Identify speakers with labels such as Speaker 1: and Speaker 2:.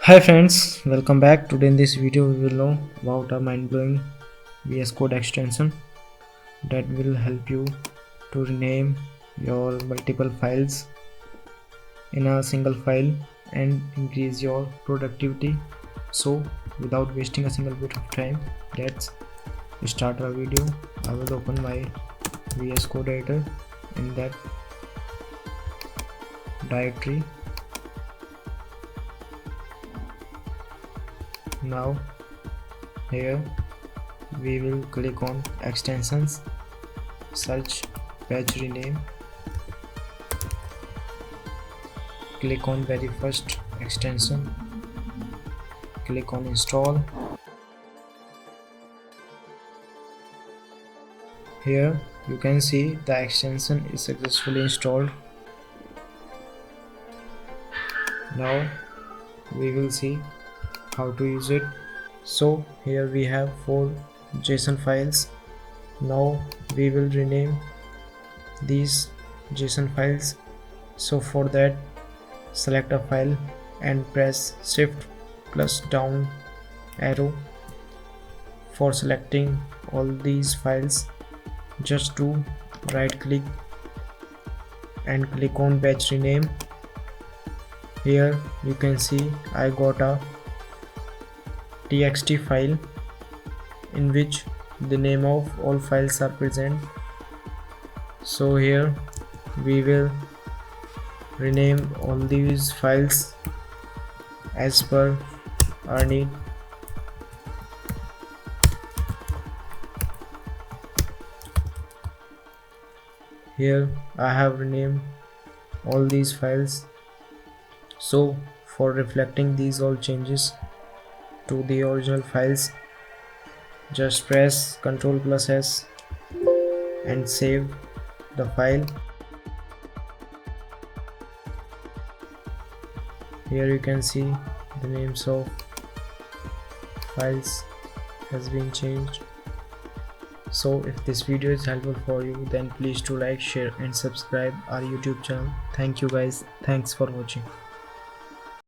Speaker 1: Hi friends, welcome back. Today in this video we will know about a mind-blowing VS Code extension that will help you to rename your multiple files in a single file and increase your productivity. So without wasting a single bit of time, let's start our video. I will open my VS Code editor. In that directory, now here we will click on extensions, search page rename, click on very first extension, click on install. Here you can see the extension is successfully installed. Now we will see how to use it. So here we have 4 JSON files. Now we will rename these JSON files. So for that, select a file and press shift plus down arrow. For selecting all these files, just do right click and click on batch rename. Here you can see I got a txt file in which the name of all files are present. So here we will rename all these files as per our need. Here I have renamed all these files. So for reflecting these all changes to the original files, just press Ctrl plus S and save the file. Here you can see the names of files has been changed. So if this video is helpful for you, then please do like, share and subscribe our YouTube channel. Thank you guys. Thanks for watching.